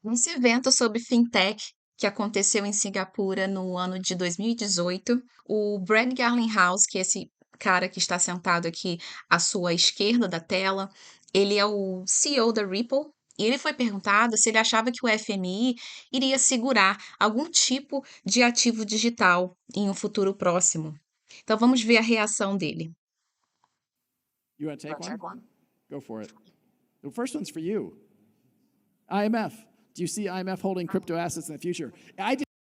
Nesse evento sobre fintech que aconteceu em Singapura no ano de 2018, o Brad Garlinghouse, que é esse cara que está sentado aqui à sua esquerda da tela, ele é o CEO da Ripple. E ele foi perguntado se ele achava que o FMI iria segurar algum tipo de ativo digital em um futuro próximo. Então vamos ver a reação dele. You want to take one? Go for it. The first one's for you. IMF. Do you see IMF holding crypto assets in the future?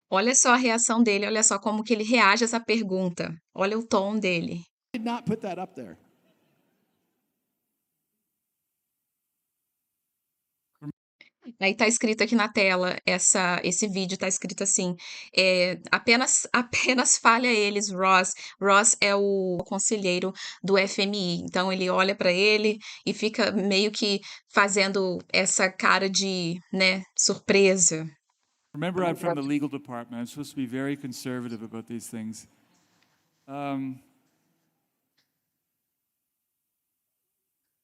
Olha só a reação dele, olha só como que ele reage a essa pergunta. Olha o tom dele. Did not put that up there. Aí tá escrito aqui na tela, esse vídeo tá escrito assim, apenas fale a eles, Ross. Ross é o conselheiro do FMI, então ele olha para ele e fica meio que fazendo essa cara de, né, surpresa. Remember, I'm from the legal department. I'm supposed to be very conservative about these things.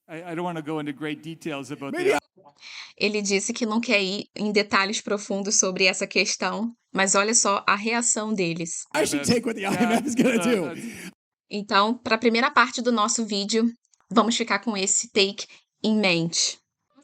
I don't want to go into great details about Ele disse que não quer ir em detalhes profundos sobre essa questão, mas olha só a reação deles. I should take what the IMF is going to do. Então, para a primeira parte do nosso vídeo, vamos ficar com esse take em mente.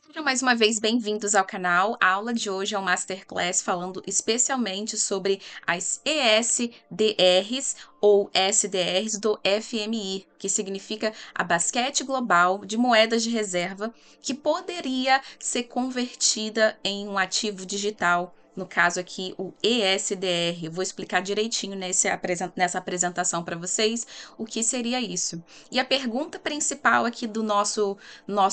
Sejam mais uma vez bem-vindos ao canal. A aula de hoje é um Masterclass falando especialmente sobre as ESDRs ou SDRs do FMI, que significa a basquete global de moedas de reserva que poderia ser convertida em um ativo digital. No caso aqui, o ESDR. Vou explicar direitinho nessa apresentação para vocês o que seria isso. E a pergunta principal aqui do nosso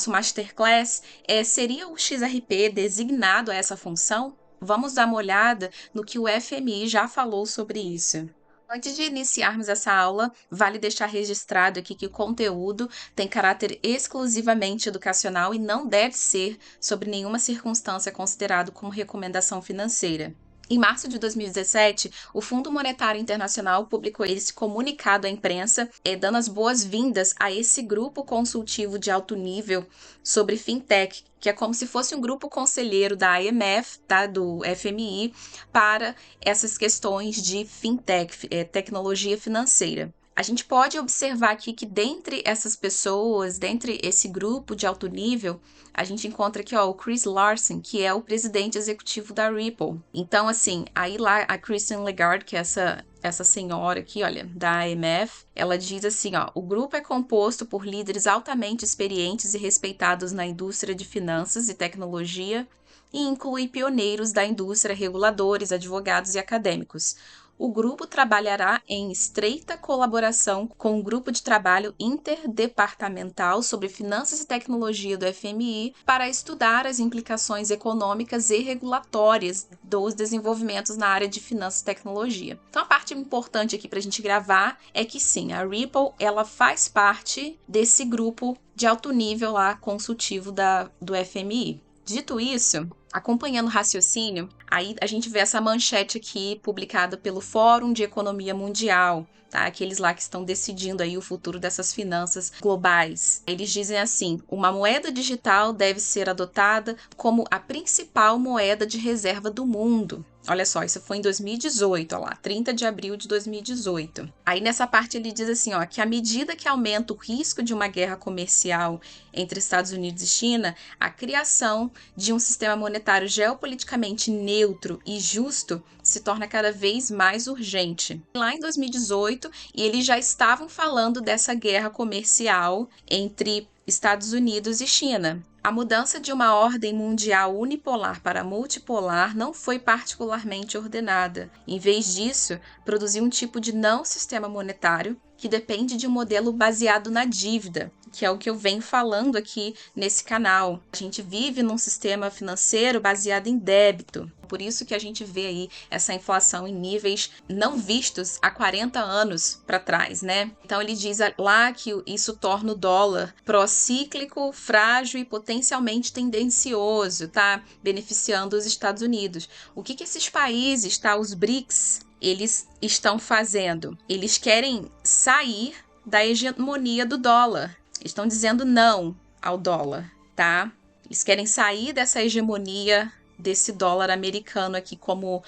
Masterclass é: seria o XRP designado a essa função? Vamos dar uma olhada no que o FMI já falou sobre isso. Antes de iniciarmos essa aula, vale deixar registrado aqui que o conteúdo tem caráter exclusivamente educacional e não deve ser, sob nenhuma circunstância, considerado como recomendação financeira. Em março de 2017, o Fundo Monetário Internacional publicou esse comunicado à imprensa, dando as boas-vindas a esse grupo consultivo de alto nível sobre fintech, que é como se fosse um grupo conselheiro da IMF, tá, do FMI, para essas questões de fintech, tecnologia financeira. A gente pode observar aqui que dentre essas pessoas, dentre esse grupo de alto nível, a gente encontra aqui, ó, o Chris Larsen, que é o presidente executivo da Ripple. Então, assim, aí lá a Christine Lagarde, que é essa senhora aqui, olha, da IMF, ela diz assim, ó: o grupo é composto por líderes altamente experientes e respeitados na indústria de finanças e tecnologia e inclui pioneiros da indústria, reguladores, advogados e acadêmicos. O grupo trabalhará em estreita colaboração com o grupo de trabalho interdepartamental sobre finanças e tecnologia do FMI para estudar as implicações econômicas e regulatórias dos desenvolvimentos na área de finanças e tecnologia. Então, a parte importante aqui para a gente gravar é que sim, a Ripple ela faz parte desse grupo de alto nível lá consultivo do FMI. Dito isso, acompanhando o raciocínio, aí a gente vê essa manchete aqui publicada pelo Fórum de Economia Mundial, tá? Aqueles lá que estão decidindo aí o futuro dessas finanças globais. Eles dizem assim: uma moeda digital deve ser adotada como a principal moeda de reserva do mundo. Olha só, isso foi em 2018, ó lá, 30 de abril de 2018. Aí nessa parte ele diz assim, ó, que à medida que aumenta o risco de uma guerra comercial entre Estados Unidos e China, a criação de um sistema monetário geopoliticamente neutro e justo se torna cada vez mais urgente. Lá em 2018, e eles já estavam falando dessa guerra comercial entre Estados Unidos e China. A mudança de uma ordem mundial unipolar para multipolar não foi particularmente ordenada. Em vez disso, produziu um tipo de não sistema monetário que depende de um modelo baseado na dívida, que é o que eu venho falando aqui nesse canal. A gente vive num sistema financeiro baseado em débito. Por isso que a gente vê aí essa inflação em níveis não vistos há 40 anos para trás, né? Então ele diz lá que isso torna o dólar procíclico, frágil e potencialmente tendencioso, tá? Beneficiando os Estados Unidos. O que esses países, tá? Os BRICS, eles estão fazendo? Eles querem sair da hegemonia do dólar. Estão dizendo não ao dólar, tá? Eles querem sair dessa hegemonia desse dólar americano aqui como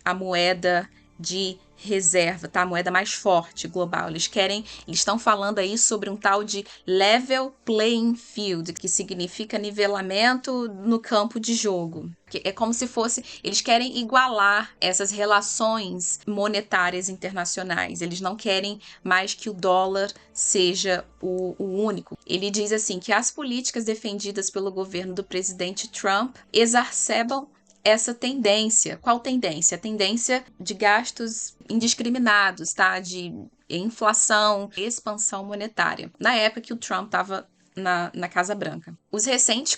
a moeda de reserva, tá? A moeda mais forte global. Eles estão falando aí sobre um tal de level playing field, que significa nivelamento no campo de jogo. É como se fosse, eles querem igualar essas relações monetárias internacionais. Eles não querem mais que o dólar seja o único. Ele diz assim que as políticas defendidas pelo governo do presidente Trump exacerbam essa tendência. Qual tendência? A tendência de gastos indiscriminados, tá? De inflação, expansão monetária. Na época que o Trump estava na Casa Branca. Os recentes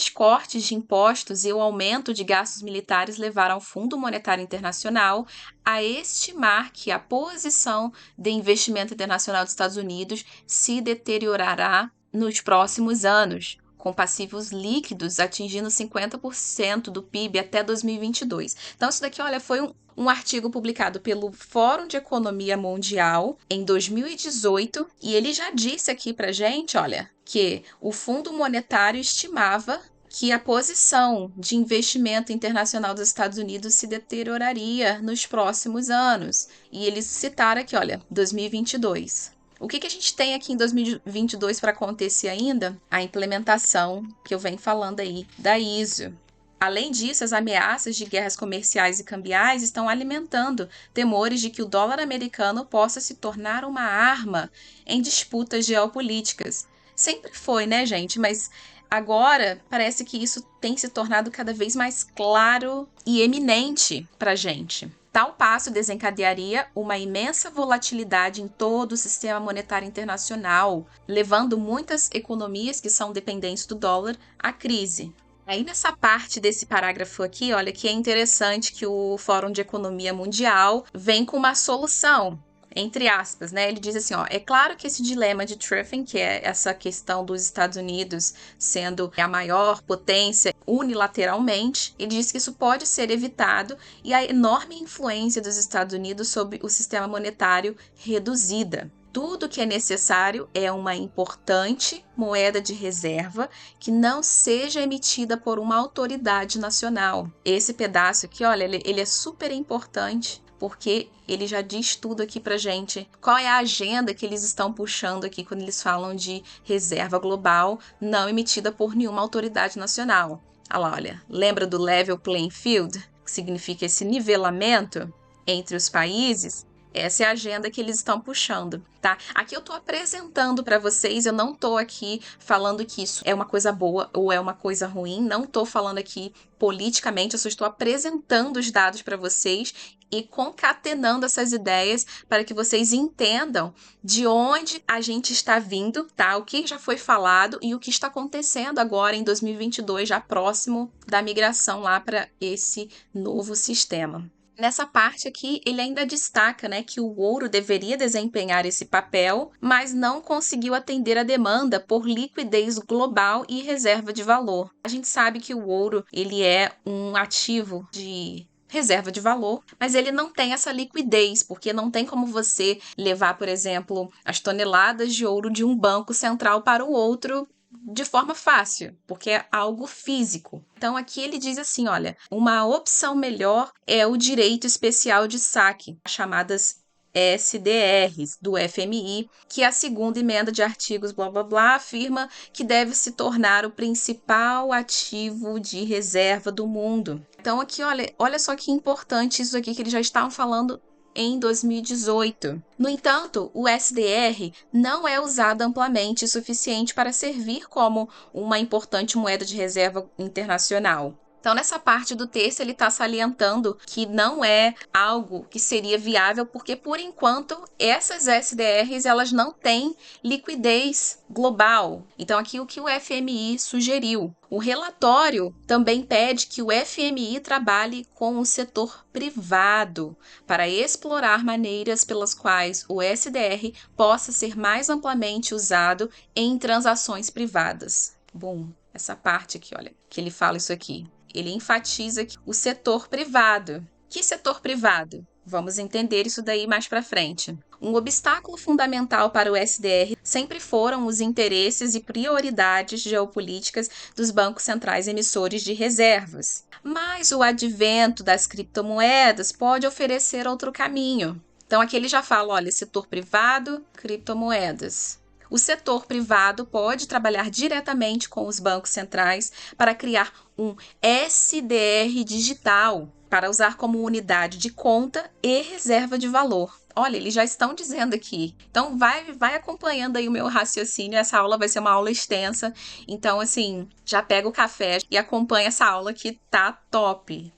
cortes de impostos e o aumento de gastos militares levaram o Fundo Monetário Internacional a estimar que a posição de investimento internacional dos Estados Unidos se deteriorará nos próximos anos, com passivos líquidos atingindo 50% do PIB até 2022. Então, isso daqui, olha, foi um artigo publicado pelo Fórum de Economia Mundial em 2018, e ele já disse aqui pra gente, olha, que o Fundo Monetário estimava que a posição de investimento internacional dos Estados Unidos se deterioraria nos próximos anos. E eles citaram aqui, olha, 2022. O que a gente tem aqui em 2022 para acontecer ainda? A implementação, que eu venho falando aí, da ISO. Além disso, as ameaças de guerras comerciais e cambiais estão alimentando temores de que o dólar americano possa se tornar uma arma em disputas geopolíticas. Sempre foi, né, gente? Mas agora parece que isso tem se tornado cada vez mais claro e eminente para a gente. Tal passo desencadearia uma imensa volatilidade em todo o sistema monetário internacional, levando muitas economias que são dependentes do dólar à crise. Aí nessa parte desse parágrafo aqui, olha que é interessante que o Fórum de Economia Mundial vem com uma solução, entre aspas, né? Ele diz assim, ó, é claro que esse dilema de Triffin, que é essa questão dos Estados Unidos sendo a maior potência unilateralmente, ele diz que isso pode ser evitado e a enorme influência dos Estados Unidos sobre o sistema monetário reduzida. Tudo que é necessário é uma importante moeda de reserva que não seja emitida por uma autoridade nacional. Esse pedaço aqui, olha, ele é super importante, porque ele já diz tudo aqui pra gente. Qual é a agenda que eles estão puxando aqui quando eles falam de reserva global não emitida por nenhuma autoridade nacional? Olha, lembra do level playing field, que significa esse nivelamento entre os países? Essa é a agenda que eles estão puxando, tá? Aqui eu tô apresentando para vocês, eu não tô aqui falando que isso é uma coisa boa ou é uma coisa ruim, não tô falando aqui politicamente, eu só estou apresentando os dados para vocês e concatenando essas ideias para que vocês entendam de onde a gente está vindo, tá? O que já foi falado e o que está acontecendo agora em 2022, já próximo da migração lá para esse novo sistema. Nessa parte aqui, ele ainda destaca, né, que o ouro deveria desempenhar esse papel, mas não conseguiu atender a demanda por liquidez global e reserva de valor. A gente sabe que o ouro, ele é um ativo de reserva de valor, mas ele não tem essa liquidez, porque não tem como você levar, por exemplo, as toneladas de ouro de um banco central para o outro de forma fácil, porque é algo físico. Então aqui ele diz assim, olha, uma opção melhor é o direito especial de saque, chamadas SDRs do FMI, que a segunda emenda de artigos blá blá blá afirma que deve se tornar o principal ativo de reserva do mundo. Então aqui, olha só que importante isso aqui que eles já estavam falando em 2018. No entanto, o SDR não é usado amplamente o suficiente para servir como uma importante moeda de reserva internacional. Então, nessa parte do texto, ele está salientando que não é algo que seria viável, porque, por enquanto, essas SDRs elas não têm liquidez global. Então, aqui o que o FMI sugeriu. O relatório também pede que o FMI trabalhe com o setor privado para explorar maneiras pelas quais o SDR possa ser mais amplamente usado em transações privadas. Bom, essa parte aqui, olha, que ele fala isso aqui. Ele enfatiza o setor privado. Que setor privado? Vamos entender isso daí mais para frente. Um obstáculo fundamental para o SDR sempre foram os interesses e prioridades geopolíticas dos bancos centrais emissores de reservas. Mas o advento das criptomoedas pode oferecer outro caminho. Então aqui ele já fala, olha, setor privado, criptomoedas. O setor privado pode trabalhar diretamente com os bancos centrais para criar um SDR digital, para usar como unidade de conta e reserva de valor. Olha, eles já estão dizendo aqui. Então, vai acompanhando aí o meu raciocínio. Essa aula vai ser uma aula extensa. Então, assim, já pega o café e acompanha essa aula que tá top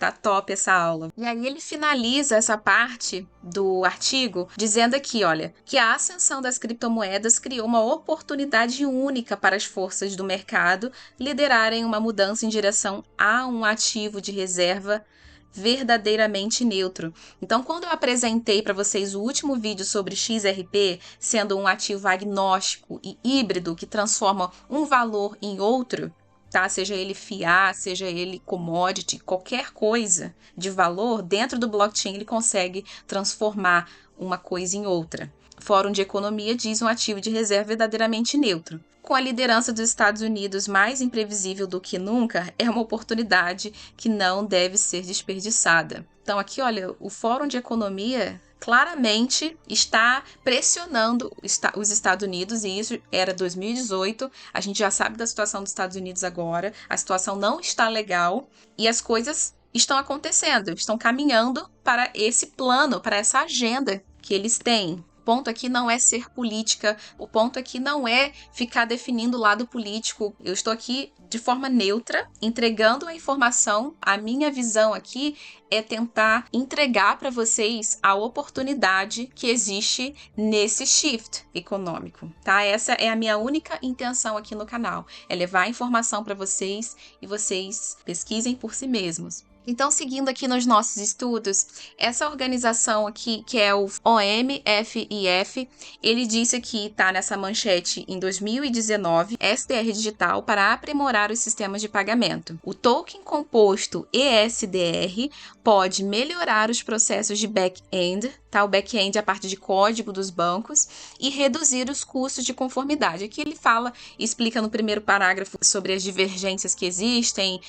essa aula. E aí ele finaliza essa parte do artigo dizendo aqui, olha, que a ascensão das criptomoedas criou uma oportunidade única para as forças do mercado liderarem uma mudança em direção a um ativo de reserva verdadeiramente neutro. Então, quando eu apresentei para vocês o último vídeo sobre XRP, sendo um ativo agnóstico e híbrido que transforma um valor em outro, tá? Seja ele fiat, seja ele commodity, qualquer coisa de valor, dentro do blockchain ele consegue transformar uma coisa em outra. Fórum de Economia diz um ativo de reserva verdadeiramente neutro. Com a liderança dos Estados Unidos mais imprevisível do que nunca, é uma oportunidade que não deve ser desperdiçada. Então aqui, olha, o Fórum de Economia claramente está pressionando os Estados Unidos, e isso era 2018, a gente já sabe da situação dos Estados Unidos agora, a situação não está legal e as coisas estão acontecendo, estão caminhando para esse plano, para essa agenda que eles têm. O ponto aqui não é ser política, o ponto aqui não é ficar definindo o lado político. Eu estou aqui de forma neutra, entregando a informação. A minha visão aqui é tentar entregar para vocês a oportunidade que existe nesse shift econômico, tá? Essa é a minha única intenção aqui no canal, é levar a informação para vocês e vocês pesquisem por si mesmos. Então, seguindo aqui nos nossos estudos, essa organização aqui, que é o OMFIF, ele disse aqui, tá nessa manchete, em 2019, SDR digital para aprimorar os sistemas de pagamento. O token composto ESDR pode melhorar os processos de back-end, tá? O back-end é a parte de código dos bancos, e reduzir os custos de conformidade. Aqui ele fala, explica no primeiro parágrafo sobre as divergências que existem,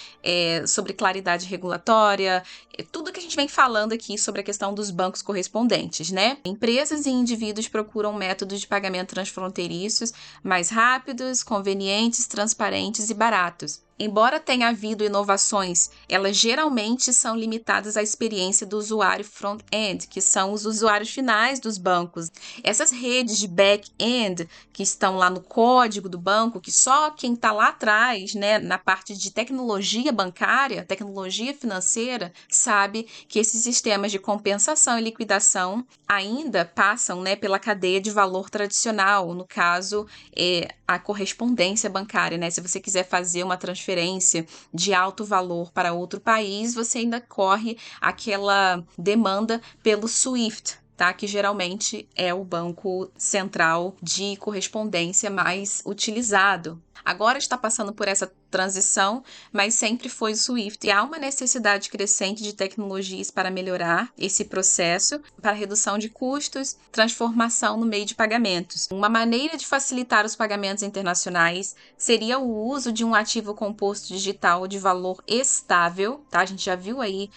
sobre claridade regulatória, tudo que a gente vem falando aqui sobre a questão dos bancos correspondentes, né? Empresas e indivíduos procuram métodos de pagamento transfronteiriços mais rápidos, convenientes, transparentes e baratos. Embora tenha havido inovações, elas geralmente são limitadas à experiência do usuário front-end, que são os usuários finais dos bancos. Essas redes de back-end que estão lá no código do banco, que só quem está lá atrás, né, na parte de tecnologia bancária, tecnologia financeira, sabe que esses sistemas de compensação e liquidação ainda passam, né, pela cadeia de valor tradicional, no caso, a correspondência bancária, né? Se você quiser fazer uma transferência de alto valor para outro país, você ainda corre aquela demanda pelo SWIFT, tá? Que geralmente é o banco central de correspondência mais utilizado. Agora está passando por essa transição, mas sempre foi o SWIFT. E há uma necessidade crescente de tecnologias para melhorar esse processo, para redução de custos, transformação no meio de pagamentos. Uma maneira de facilitar os pagamentos internacionais seria o uso de um ativo composto digital de valor estável, tá? A gente já viu aí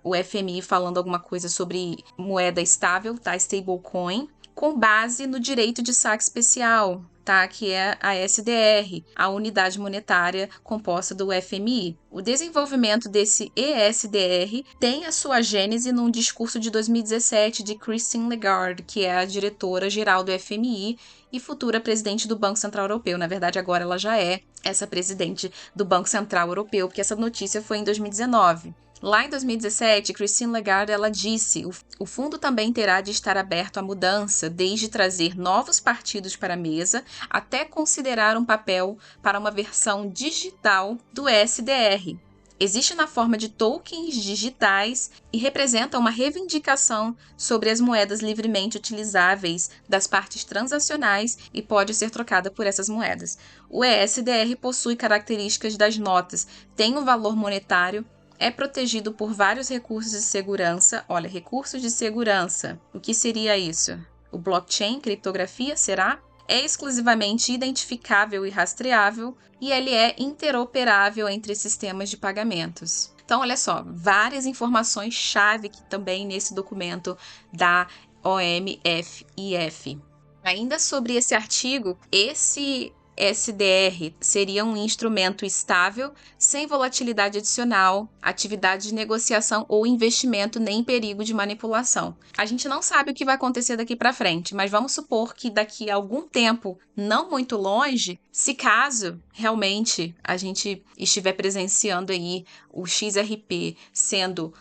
o FMI falando alguma coisa sobre moeda estável, tá? Stablecoin, com base no direito de saque especial, tá? Que é a SDR, a unidade monetária composta do FMI. O desenvolvimento desse ESDR tem a sua gênese num discurso de 2017 de Christine Lagarde, que é a diretora-geral do FMI e futura presidente do Banco Central Europeu. Na verdade, agora ela já é essa presidente do Banco Central Europeu, porque essa notícia foi em 2019. Lá em 2017, Christine Lagarde ela disse: o fundo também terá de estar aberto à mudança, desde trazer novos partidos para a mesa até considerar um papel para uma versão digital do SDR. Existe na forma de tokens digitais e representa uma reivindicação sobre as moedas livremente utilizáveis das partes transacionais e pode ser trocada por essas moedas. O ESDR possui características das notas, tem um valor monetário é protegido por vários recursos de segurança. Olha, recursos de segurança. O que seria isso? O blockchain, criptografia, será? É exclusivamente identificável e rastreável e ele é interoperável entre sistemas de pagamentos. Então, olha só, várias informações-chave que também nesse documento da OMFIF. Ainda sobre esse artigo, esse SDR seria um instrumento estável, sem volatilidade adicional, atividade de negociação ou investimento nem perigo de manipulação. A gente não sabe o que vai acontecer daqui para frente, mas vamos supor que daqui a algum tempo, não muito longe, se caso realmente a gente estiver presenciando aí o XRP sendo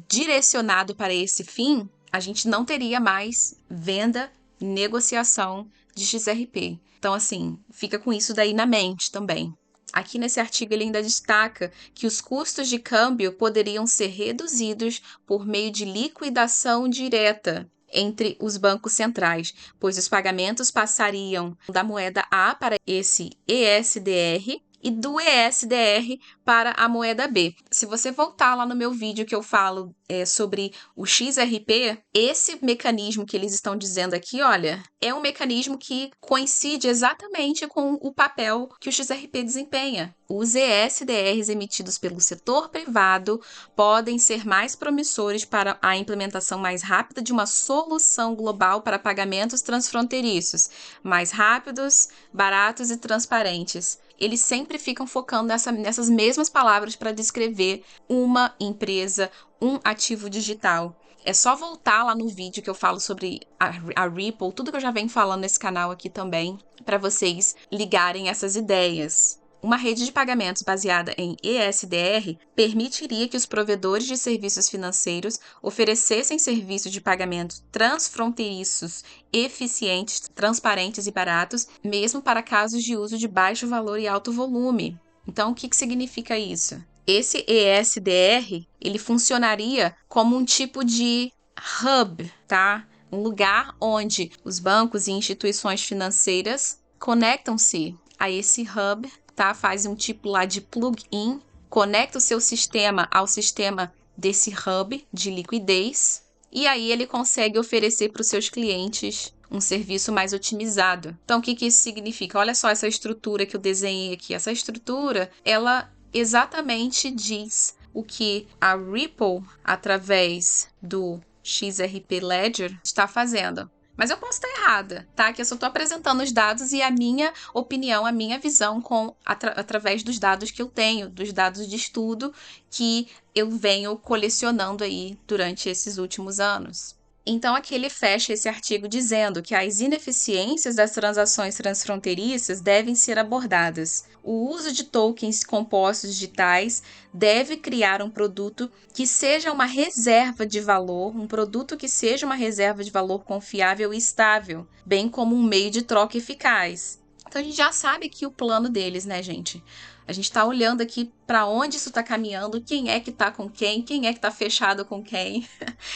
direcionado para esse fim, a gente não teria mais venda, negociação de XRP. Então, assim, fica com isso daí na mente também. Aqui nesse artigo ele ainda destaca que os custos de câmbio poderiam ser reduzidos por meio de liquidação direta entre os bancos centrais, pois os pagamentos passariam da moeda A para esse ESDR e do ESDR para a moeda B. Se você voltar lá no meu vídeo que eu falo sobre o XRP, esse mecanismo que eles estão dizendo aqui, olha, é um mecanismo que coincide exatamente com o papel que o XRP desempenha. Os ESDRs emitidos pelo setor privado podem ser mais promissores para a implementação mais rápida de uma solução global para pagamentos transfronteiriços, mais rápidos, baratos e transparentes. Eles sempre ficam focando nessas mesmas palavras para descrever uma empresa, um ativo digital. É só voltar lá no vídeo que eu falo sobre a Ripple, tudo que eu já venho falando nesse canal aqui também, para vocês ligarem essas ideias. Uma rede de pagamentos baseada em ESDR permitiria que os provedores de serviços financeiros oferecessem serviços de pagamento transfronteiriços, eficientes, transparentes e baratos, mesmo para casos de uso de baixo valor e alto volume. Então, o que significa isso? Esse ESDR, ele funcionaria como um tipo de hub, tá? Um lugar onde os bancos e instituições financeiras conectam-se a esse hub, tá? Faz um tipo lá de plug-in, conecta o seu sistema ao sistema desse hub de liquidez e aí ele consegue oferecer para os seus clientes um serviço mais otimizado. Então, o que isso significa? Olha só essa estrutura que eu desenhei aqui. Essa estrutura, ela exatamente diz o que a Ripple, através do XRP Ledger, está fazendo. Mas eu posso estar errada, tá? Que eu só estou apresentando os dados e a minha opinião, a minha visão através dos dados que eu tenho, dos dados de estudo que eu venho colecionando aí durante esses últimos anos. Então, aqui ele fecha esse artigo dizendo que as ineficiências das transações transfronteiriças devem ser abordadas. O uso de tokens compostos digitais deve criar um produto que seja uma reserva de valor, um produto que seja uma reserva de valor confiável e estável, bem como um meio de troca eficaz. Então, a gente já sabe aqui o plano deles, né, gente? A gente está olhando aqui para onde isso está caminhando, quem é que está com quem é que está fechado com quem.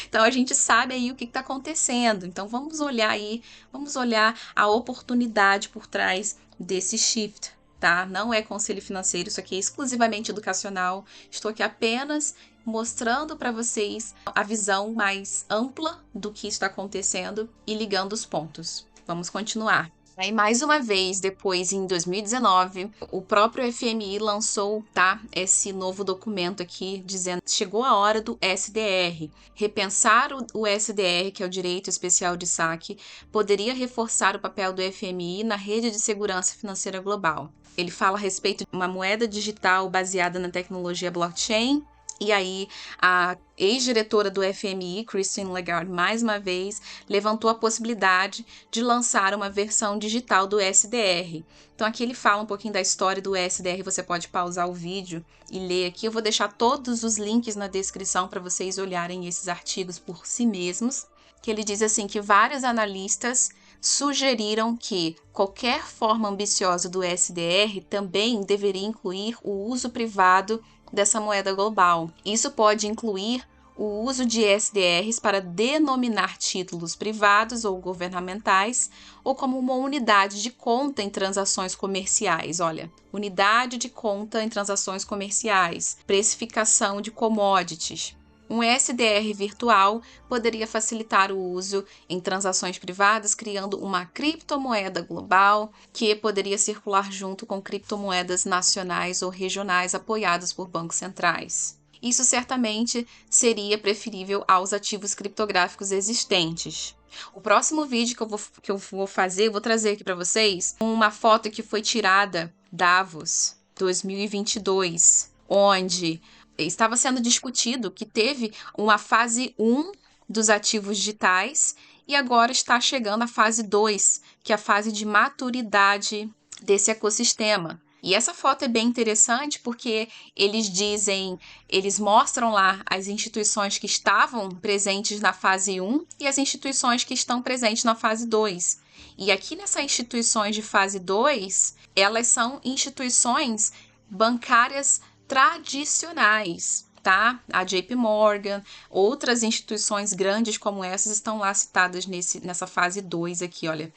Então, a gente sabe aí o que está acontecendo. Então, vamos olhar aí, vamos olhar a oportunidade por trás desse shift, tá? Não é conselho financeiro, isso aqui é exclusivamente educacional. Estou aqui apenas mostrando para vocês a visão mais ampla do que está acontecendo e ligando os pontos. Vamos continuar. Aí, mais uma vez, depois, em 2019, o próprio FMI lançou, tá, esse novo documento aqui, dizendo que chegou a hora do SDR. Repensar o SDR, que é o Direito Especial de Saque, poderia reforçar o papel do FMI na rede de segurança financeira global. Ele fala a respeito de uma moeda digital baseada na tecnologia blockchain. E aí, a ex-diretora do FMI, Christine Lagarde, mais uma vez, levantou a possibilidade de lançar uma versão digital do SDR. Então, aqui ele fala um pouquinho da história do SDR, você pode pausar o vídeo e ler aqui. Eu vou deixar todos os links na descrição para vocês olharem esses artigos por si mesmos. Que ele diz assim que vários analistas sugeriram que qualquer forma ambiciosa do SDR também deveria incluir o uso privado dessa moeda global. Isso pode incluir o uso de SDRs para denominar títulos privados ou governamentais, ou como uma unidade de conta em transações comerciais. Olha, unidade de conta em transações comerciais, precificação de commodities. Um SDR virtual poderia facilitar o uso em transações privadas, criando uma criptomoeda global que poderia circular junto com criptomoedas nacionais ou regionais apoiadas por bancos centrais. Isso certamente seria preferível aos ativos criptográficos existentes. O próximo vídeo que eu vou fazer, eu vou trazer aqui para vocês uma foto que foi tirada Davos 2022, onde estava sendo discutido que teve uma fase 1 dos ativos digitais e agora está chegando a fase 2, que é a fase de maturidade desse ecossistema. E essa foto é bem interessante porque eles mostram lá as instituições que estavam presentes na fase 1 e as instituições que estão presentes na fase 2. E aqui nessas instituições de fase 2, elas são instituições bancárias tradicionais, tá? A JP Morgan, outras instituições grandes como essas estão lá citadas nessa fase 2 aqui, olha,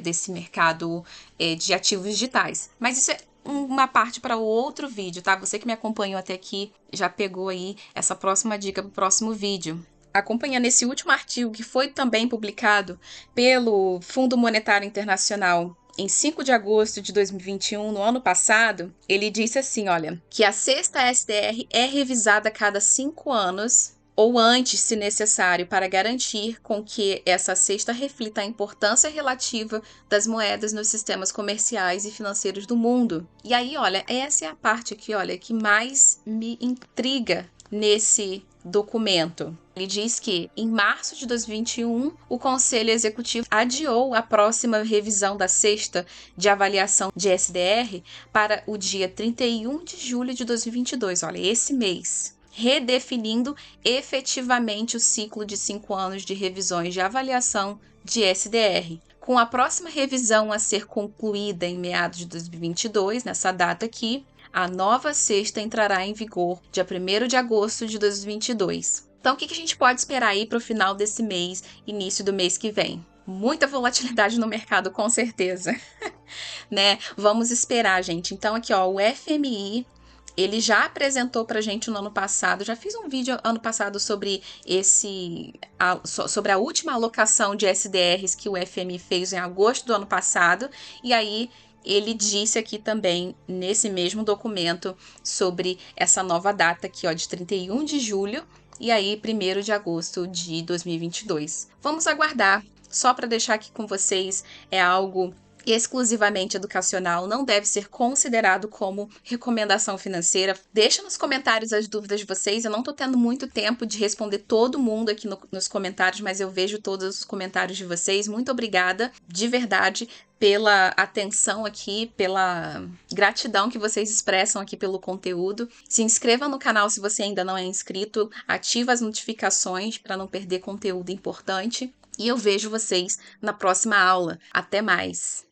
desse mercado de ativos digitais. Mas isso é uma parte para o outro vídeo, tá? Você que me acompanhou até aqui já pegou aí essa próxima dica para o próximo vídeo. Acompanhando esse último artigo que foi também publicado pelo Fundo Monetário Internacional em 5 de agosto de 2021, no ano passado, ele disse assim, olha, que a sexta SDR é revisada a cada 5 anos ou antes, se necessário, para garantir com que essa cesta reflita a importância relativa das moedas nos sistemas comerciais e financeiros do mundo. E aí, olha, essa é a parte aqui, olha, que mais me intriga nesse documento. Ele diz que, em março de 2021, o Conselho Executivo adiou a próxima revisão da cesta de avaliação de SDR para o dia 31 de julho de 2022, olha, esse mês, redefinindo efetivamente o ciclo de 5 anos de revisões de avaliação de SDR. Com a próxima revisão a ser concluída em meados de 2022, nessa data aqui, a nova cesta entrará em vigor dia 1º de agosto de 2022. Então, o que a gente pode esperar aí para o final desse mês, início do mês que vem? Muita volatilidade no mercado, com certeza. Né? Vamos esperar, gente. Então, aqui, ó, o FMI, ele já apresentou para a gente no ano passado, já fiz um vídeo ano passado sobre sobre a última alocação de SDRs que o FMI fez em agosto do ano passado, e aí ele disse aqui também, nesse mesmo documento, sobre essa nova data aqui, ó, de 31 de julho, e aí 1º de agosto de 2022. Vamos aguardar, só para deixar aqui com vocês, é algo exclusivamente educacional, não deve ser considerado como recomendação financeira. Deixa nos comentários as dúvidas de vocês, eu não tô tendo muito tempo de responder todo mundo aqui nos comentários, mas eu vejo todos os comentários de vocês. Muito obrigada, de verdade, pela atenção aqui, pela gratidão que vocês expressam aqui pelo conteúdo. Se inscreva no canal se você ainda não é inscrito, ativa as notificações para não perder conteúdo importante. E eu vejo vocês na próxima aula. Até mais!